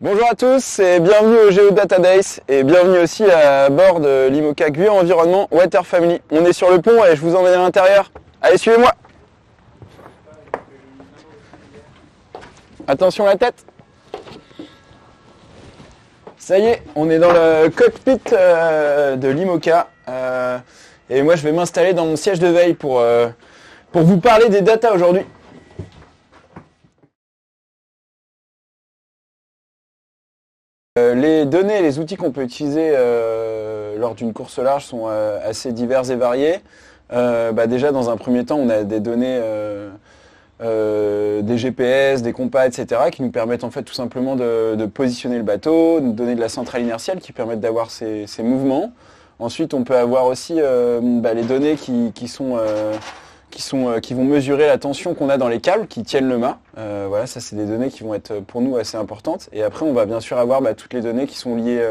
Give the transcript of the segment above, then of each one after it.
Bonjour à tous et bienvenue au Geodata Days et bienvenue aussi à bord de l'IMOCA Guyot Environnement Water Family. On est sur le pont et je vous emmène à l'intérieur. Allez, suivez-moi. Attention la tête. Ça y est, on est dans le cockpit de l'IMOCA et moi je vais m'installer dans mon siège de veille pour vous parler des data aujourd'hui. Les données et les outils qu'on peut utiliser lors d'une course large sont assez divers et variés. Déjà, dans un premier temps, on a des données, des GPS, des compas, etc., qui nous permettent en fait tout simplement de positionner le bateau, de donner de la centrale inertielle qui permettent d'avoir ces mouvements. Ensuite, on peut avoir aussi les données qui vont mesurer la tension qu'on a dans les câbles qui tiennent le mât. Voilà, ça c'est des données qui vont être pour nous assez importantes. Et après, on va bien sûr avoir toutes les données qui sont liées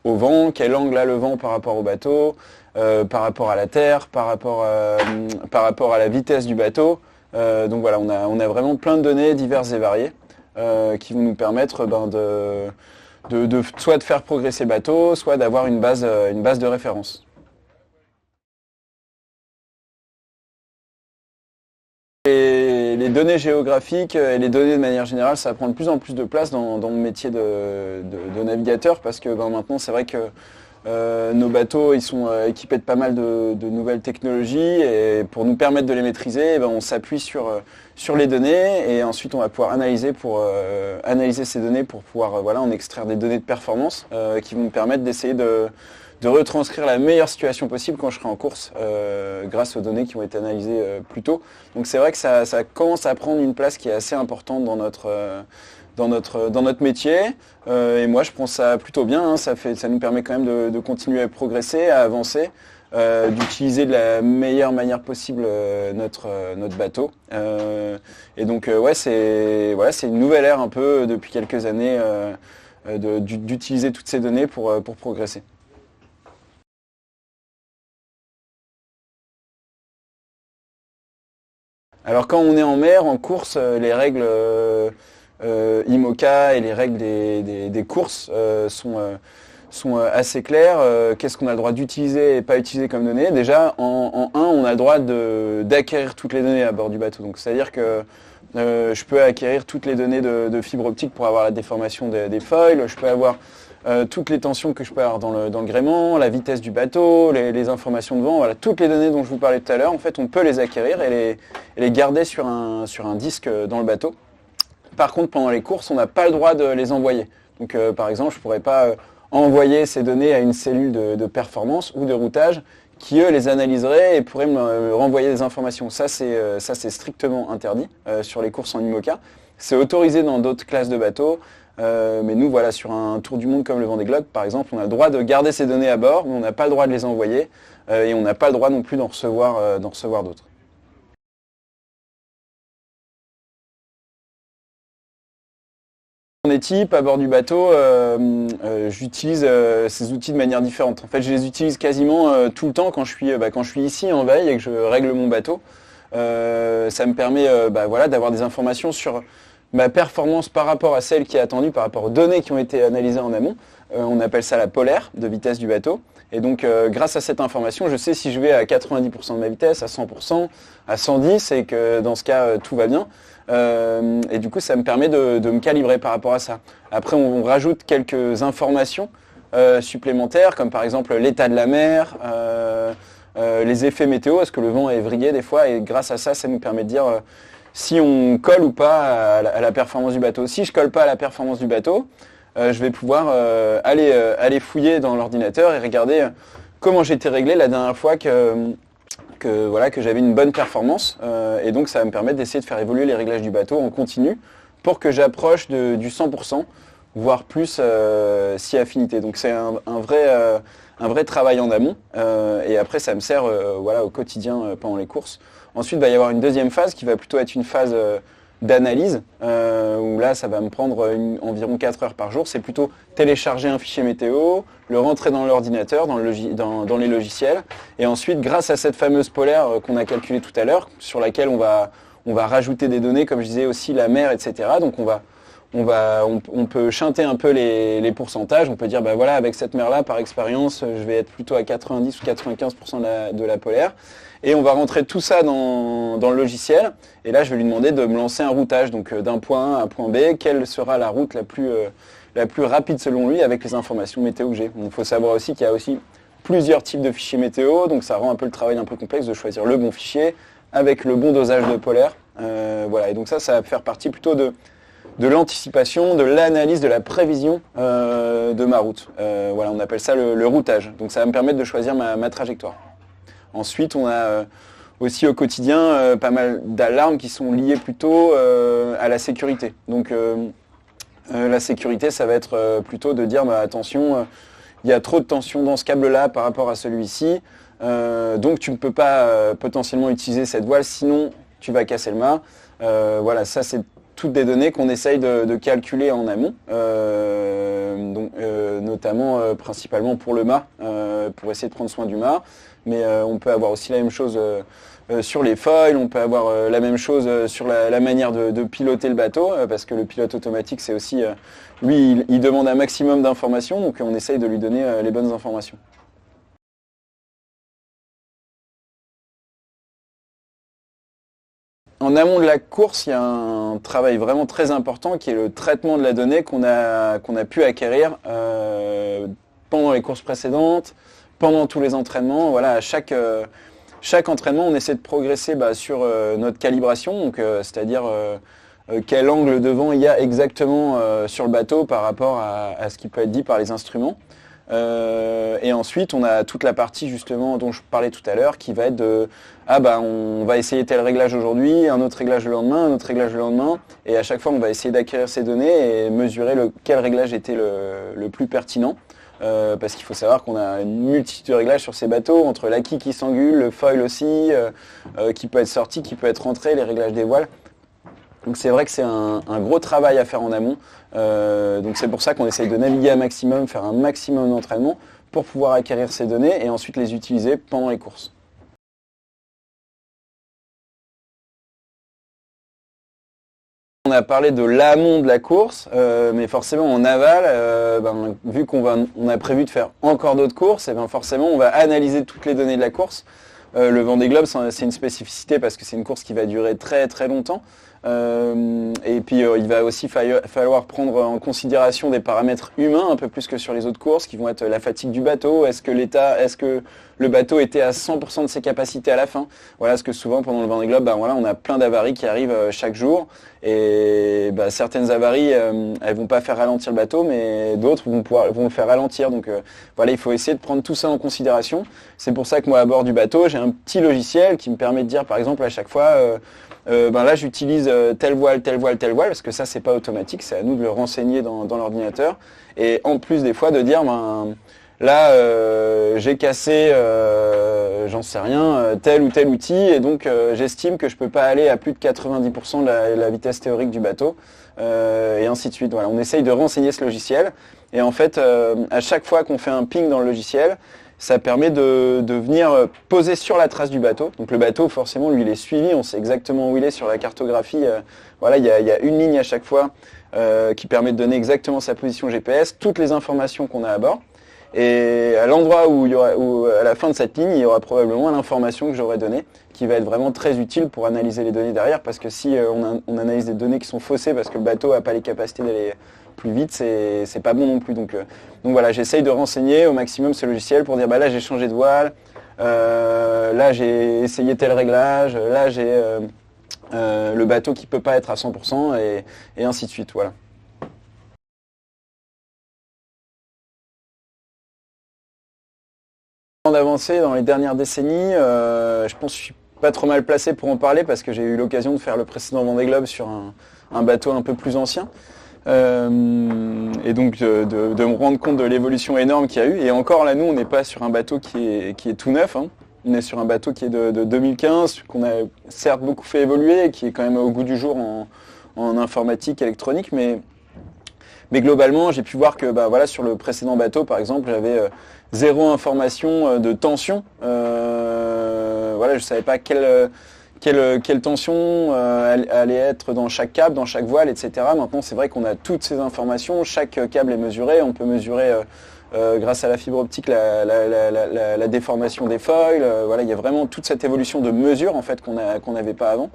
au vent, quel angle a le vent par rapport au bateau, par rapport à la terre, par rapport à la vitesse du bateau. Donc voilà, on a vraiment plein de données diverses et variées qui vont nous permettre soit de faire progresser le bateau, soit d'avoir une base de référence. Les données géographiques et les données de manière générale, ça prend de plus en plus de place dans mon métier de navigateur parce que maintenant c'est vrai que nos bateaux ils sont équipés de pas mal de nouvelles technologies et pour nous permettre de les maîtriser, on s'appuie sur les données et ensuite on va pouvoir analyser ces données pour pouvoir en extraire des données de performance qui vont nous permettre d'essayer de retranscrire la meilleure situation possible quand je serai en course grâce aux données qui ont été analysées plus tôt. Donc c'est vrai que ça commence à prendre une place qui est assez importante dans notre métier. Et moi je prends ça plutôt bien, hein. Ça nous permet quand même de continuer à progresser, à avancer, d'utiliser de la meilleure manière possible notre bateau. Et donc c'est une nouvelle ère un peu depuis quelques années d'utiliser toutes ces données pour progresser. Alors quand on est en mer, en course, les règles IMOCA et les règles des courses sont assez claires. Qu'est-ce qu'on a le droit d'utiliser et pas utiliser comme données? Déjà, en 1, on a le droit d'acquérir toutes les données à bord du bateau. Donc c'est-à-dire que je peux acquérir toutes les données de fibre optique pour avoir la déformation des foils, je peux avoir toutes les tensions que je peux avoir dans le gréement, la vitesse du bateau, les informations de vent, voilà, toutes les données dont je vous parlais tout à l'heure, en fait, on peut les acquérir et les garder sur un disque dans le bateau. Par contre, pendant les courses, on n'a pas le droit de les envoyer. Donc, par exemple, je ne pourrais pas envoyer ces données à une cellule de performance ou de routage qui, eux, les analyseraient et pourraient me renvoyer des informations. Ça, c'est strictement interdit sur les courses en IMOCA. C'est autorisé dans d'autres classes de bateaux. Mais nous, voilà, sur un tour du monde comme le Vendée Globe, par exemple, on a le droit de garder ces données à bord, mais on n'a pas le droit de les envoyer et on n'a pas le droit non plus d'en recevoir d'autres. En équipe, à bord du bateau, j'utilise ces outils de manière différente. En fait, je les utilise quasiment tout le temps quand je suis ici en veille et que je règle mon bateau. Ça me permet d'avoir des informations sur ma performance par rapport à celle qui est attendue, par rapport aux données qui ont été analysées en amont. On appelle ça la polaire de vitesse du bateau. Et donc grâce à cette information, je sais si je vais à 90% de ma vitesse, à 100%, à 110 et que dans ce cas tout va bien. Et du coup ça me permet de me calibrer par rapport à ça. Après on rajoute quelques informations supplémentaires comme par exemple l'état de la mer, les effets météo, est-ce que le vent est vrillé des fois et grâce à ça, ça nous permet de dire si on colle ou pas à la performance du bateau. Si je colle pas à la performance du bateau, je vais pouvoir aller fouiller dans l'ordinateur et regarder comment j'étais réglé la dernière fois que j'avais une bonne performance. Et donc ça va me permettre d'essayer de faire évoluer les réglages du bateau en continu pour que j'approche du 100%, voire plus si affinité. Donc c'est un vrai travail en amont. Et après ça me sert au quotidien pendant les courses. Ensuite, il va y avoir une deuxième phase qui va plutôt être une phase d'analyse, où là, ça va me prendre environ 4 heures par jour. C'est plutôt télécharger un fichier météo, le rentrer dans l'ordinateur, dans les logiciels. Et ensuite, grâce à cette fameuse polaire qu'on a calculée tout à l'heure, sur laquelle on va rajouter des données, comme je disais aussi la mer, etc. Donc on on peut chanter un peu les pourcentages. On peut dire, bah voilà, avec cette mer-là, par expérience, je vais être plutôt à 90 ou 95% de la polaire. Et on va rentrer tout ça dans le logiciel. Et là, je vais lui demander de me lancer un routage. Donc d'un point A à un point B, quelle sera la route la plus rapide selon lui avec les informations météo que j'ai. Il faut savoir aussi qu'il y a aussi plusieurs types de fichiers météo. Donc ça rend un peu le travail un peu complexe de choisir le bon fichier avec le bon dosage de polaire. Voilà. Et donc ça va faire partie plutôt de l'anticipation, de l'analyse, de la prévision de ma route. Voilà, on appelle ça le routage. Donc ça va me permettre de choisir ma trajectoire. Ensuite, on a aussi au quotidien pas mal d'alarmes qui sont liées plutôt à la sécurité. Donc la sécurité, ça va être plutôt de dire bah, attention, il y a trop de tension dans ce câble-là par rapport à celui-ci. Donc tu ne peux pas potentiellement utiliser cette voile, sinon tu vas casser le mât. Voilà, ça c'est toutes des données qu'on essaye de calculer en amont, notamment principalement pour le mât, pour essayer de prendre soin du mât. Mais on peut avoir aussi la même chose sur les foils, on peut avoir la même chose sur la manière de piloter le bateau, parce que le pilote automatique, c'est aussi, lui, il demande un maximum d'informations, donc on essaye de lui donner les bonnes informations. En amont de la course, il y a un travail vraiment très important qui est le traitement de la donnée qu'on a pu acquérir pendant les courses précédentes, pendant tous les entraînements. Voilà, à chaque entraînement, on essaie de progresser sur notre calibration, donc c'est-à-dire quel angle de vent il y a exactement sur le bateau par rapport à ce qui peut être dit par les instruments. Et ensuite, on a toute la partie justement dont je parlais tout à l'heure qui va être de on va essayer tel réglage aujourd'hui, un autre réglage le lendemain, un autre réglage le lendemain. Et à chaque fois, on va essayer d'acquérir ces données et mesurer quel réglage était le plus pertinent. Parce qu'il faut savoir qu'on a une multitude de réglages sur ces bateaux, entre l'acquis qui s'angule, le foil aussi, qui peut être sorti, qui peut être rentré, les réglages des voiles. Donc c'est vrai que c'est un gros travail à faire en amont. Donc c'est pour ça qu'on essaye de naviguer un maximum, faire un maximum d'entraînement pour pouvoir acquérir ces données et ensuite les utiliser pendant les courses. On a parlé de l'amont de la course, mais forcément en aval, vu on a prévu de faire encore d'autres courses, et forcément on va analyser toutes les données de la course. Le Vendée Globe, c'est une spécificité parce que c'est une course qui va durer très très longtemps. Et puis il va aussi falloir prendre en considération des paramètres humains un peu plus que sur les autres courses qui vont être la fatigue du bateau, est-ce que le bateau était à 100% de ses capacités à la fin. Voilà, parce que souvent pendant le Vendée Globe, on a plein d'avaries qui arrivent chaque jour et certaines avaries elles vont pas faire ralentir le bateau, mais d'autres vont le faire ralentir. Donc voilà, il faut essayer de prendre tout ça en considération. C'est pour ça que moi à bord du bateau, j'ai un petit logiciel qui me permet de dire par exemple à chaque fois là j'utilise telle voile, parce que ça c'est pas automatique, c'est à nous de le renseigner dans l'ordinateur. Et en plus des fois de dire là j'ai cassé, j'en sais rien, tel ou tel outil, et donc j'estime que je peux pas aller à plus de 90% de la vitesse théorique du bateau, et ainsi de suite. Voilà, on essaye de renseigner ce logiciel, et en fait à chaque fois qu'on fait un ping dans le logiciel, ça permet de venir poser sur la trace du bateau. Donc le bateau, forcément, lui, il est suivi, on sait exactement où il est sur la cartographie. Voilà, il y a une ligne à chaque fois qui permet de donner exactement sa position GPS, toutes les informations qu'on a à bord. Et à l'endroit où à la fin de cette ligne, il y aura probablement l'information que j'aurais donnée, qui va être vraiment très utile pour analyser les données derrière, parce que si on analyse des données qui sont faussées parce que le bateau n'a pas les capacités d'aller plus vite, c'est pas bon non plus. Donc voilà, j'essaye de renseigner au maximum ce logiciel pour dire là j'ai changé de voile, là j'ai essayé tel réglage, là j'ai le bateau qui peut pas être à 100% et ainsi de suite. Voilà. D'avancer dans les dernières décennies, je pense que je suis pas trop mal placé pour en parler parce que j'ai eu l'occasion de faire le précédent Vendée Globe sur un bateau un peu plus ancien. Et donc de me rendre compte de l'évolution énorme qu'il y a eu. Et encore là, nous, on n'est pas sur un bateau qui est tout neuf. Hein. On est sur un bateau qui est de 2015, qu'on a certes beaucoup fait évoluer, et qui est quand même au goût du jour en informatique, électronique, mais globalement, j'ai pu voir que voilà, sur le précédent bateau, par exemple, j'avais zéro information de tension. Voilà, je ne savais pas quelle quelle tension allait être dans chaque câble, dans chaque voile, etc. Maintenant, c'est vrai qu'on a toutes ces informations, chaque câble est mesuré, on peut mesurer grâce à la fibre optique la déformation des foils. Voilà, il y a vraiment toute cette évolution de mesure en fait qu'on n'avait pas avant,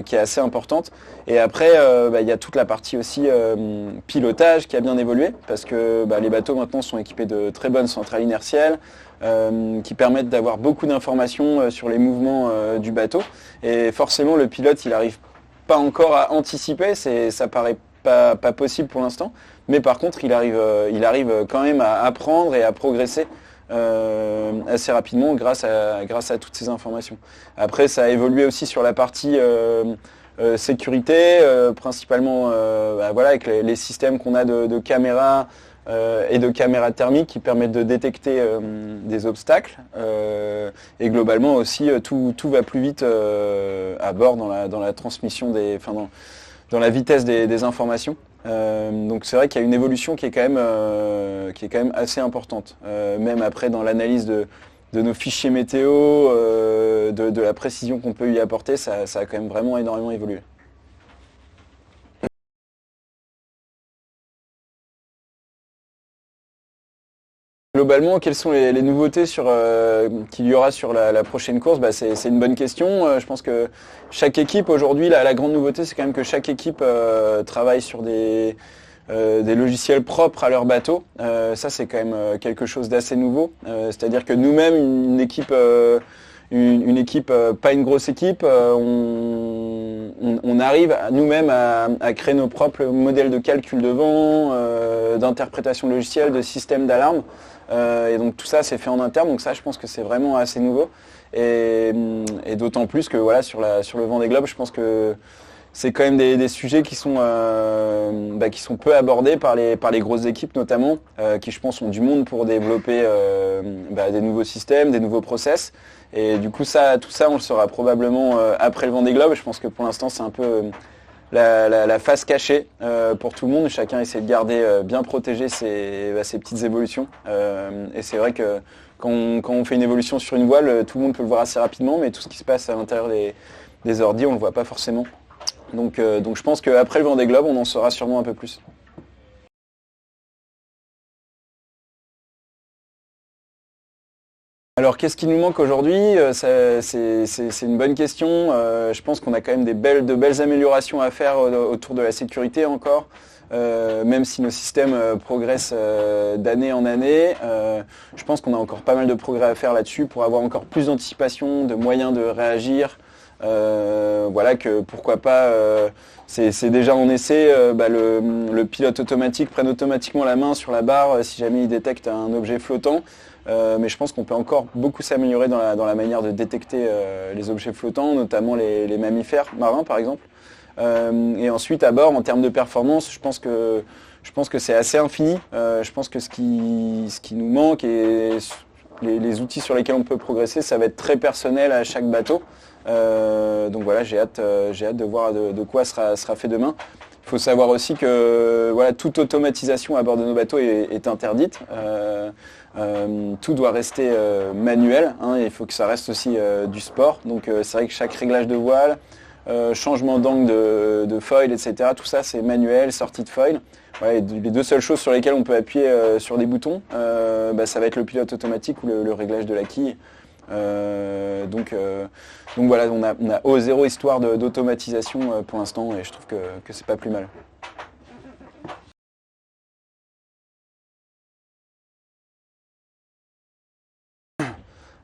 qui est assez importante. Et après, il y a toute la partie aussi pilotage qui a bien évolué, parce que les bateaux maintenant sont équipés de très bonnes centrales inertielles, qui permettent d'avoir beaucoup d'informations sur les mouvements du bateau. Et forcément, le pilote, il n'arrive pas encore à anticiper, ça paraît pas possible pour l'instant. Mais par contre, il arrive quand même à apprendre et à progresser assez rapidement grâce à toutes ces informations. Après, ça a évolué aussi sur la partie sécurité, principalement avec les systèmes qu'on a de caméras et de caméras thermiques qui permettent de détecter des obstacles. Et globalement aussi, tout va plus vite à bord dans la transmission dans la vitesse des informations. Donc c'est vrai qu'il y a une évolution qui est quand même assez importante. Même après dans l'analyse de nos fichiers météo, de la précision qu'on peut y apporter, ça a quand même vraiment énormément évolué. Globalement, quelles sont les nouveautés qu'il y aura sur la prochaine course? C'est une bonne question. Je pense que chaque équipe aujourd'hui, la grande nouveauté, c'est quand même que chaque équipe travaille sur des logiciels propres à leur bateau. Ça, c'est quand même quelque chose d'assez nouveau. C'est-à-dire que nous-mêmes, une équipe, pas une grosse équipe, on arrive nous-mêmes à créer nos propres modèles de calcul de vent, d'interprétation logicielle, de système d'alarme. Et donc tout ça c'est fait en interne, donc ça je pense que c'est vraiment assez nouveau. Et d'autant plus que voilà, sur le Vendée Globe, je pense que c'est quand même des sujets qui sont peu abordés par les grosses équipes notamment, qui je pense ont du monde pour développer des nouveaux systèmes, des nouveaux process. Et du coup tout ça on le saura probablement après le Vendée Globe. Je pense que pour l'instant c'est un peu la face cachée pour tout le monde. Chacun essaie de garder bien protégé ses petites évolutions. Et c'est vrai que quand on fait une évolution sur une voile, tout le monde peut le voir assez rapidement, mais tout ce qui se passe à l'intérieur des ordis, on ne le voit pas forcément. Donc je pense qu'après le Vendée Globe, on en saura sûrement un peu plus. Alors qu'est-ce qui nous manque aujourd'hui? C'est une bonne question. Je pense qu'on a quand même de belles améliorations à faire autour de la sécurité encore. Même si nos systèmes progressent d'année en année, je pense qu'on a encore pas mal de progrès à faire là-dessus pour avoir encore plus d'anticipation, de moyens de réagir. Voilà que pourquoi pas, c'est déjà en essai, le pilote automatique prenne automatiquement la main sur la barre si jamais il détecte un objet flottant. Mais je pense qu'on peut encore beaucoup s'améliorer dans la manière de détecter les objets flottants, notamment les mammifères marins par exemple. Et ensuite à bord, en termes de performance, je pense que c'est assez infini. Je pense que ce qui nous manque et les outils sur lesquels on peut progresser, ça va être très personnel à chaque bateau. Donc voilà, j'ai hâte de voir de quoi sera fait demain. Il faut savoir aussi que voilà, toute automatisation à bord de nos bateaux est interdite. Tout doit rester manuel, hein, et il faut que ça reste aussi du sport. Donc c'est vrai que chaque réglage de voile, changement d'angle de foil, etc. Tout ça c'est manuel, sortie de foil. Ouais, les deux seules choses sur lesquelles on peut appuyer sur des boutons, ça va être le pilote automatique ou le réglage de la quille. Donc voilà, on a zéro histoire d'automatisation pour l'instant, et je trouve que c'est pas plus mal.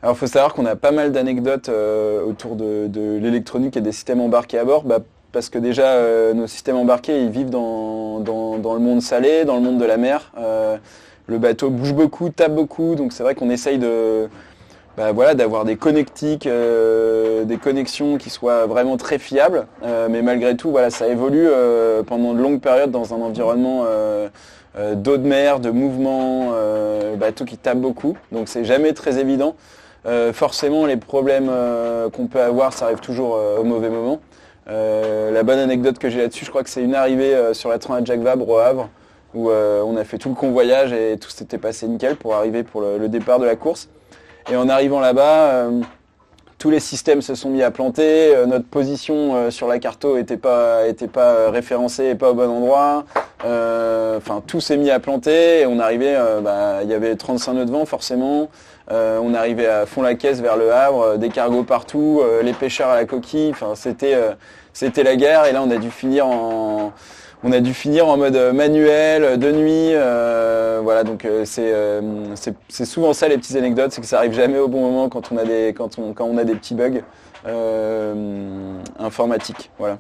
Alors il faut savoir qu'on a pas mal d'anecdotes autour de l'électronique et des systèmes embarqués à bord, parce que déjà nos systèmes embarqués ils vivent dans le monde salé, dans le monde de la mer. Le bateau bouge beaucoup, tape beaucoup, donc c'est vrai qu'on essaye d'avoir des connectiques, des connexions qui soient vraiment très fiables, mais malgré tout voilà, ça évolue pendant de longues périodes dans un environnement d'eau de mer, de mouvement, bateau qui tape beaucoup, donc c'est jamais très évident. Forcément les problèmes qu'on peut avoir, ça arrive toujours au mauvais moment. La bonne anecdote que j'ai là-dessus, je crois que c'est une arrivée sur la Transat Jacques Vabre au Havre, où on a fait tout le convoyage et tout s'était passé nickel pour arriver pour le départ de la course. Et en arrivant là-bas, tous les systèmes se sont mis à planter, notre position sur la carto était pas référencée et pas au bon endroit. Enfin, tout s'est mis à planter et on arrivait, il y avait 35 nœuds de vent forcément. On arrivait à fond la caisse vers le Havre, des cargos partout, les pêcheurs à la coquille. Enfin, c'était la guerre et là on a dû finir en mode manuel, de nuit. Voilà, donc c'est souvent ça les petites anecdotes, c'est que ça arrive jamais au bon moment quand on a des petits bugs informatiques. Voilà.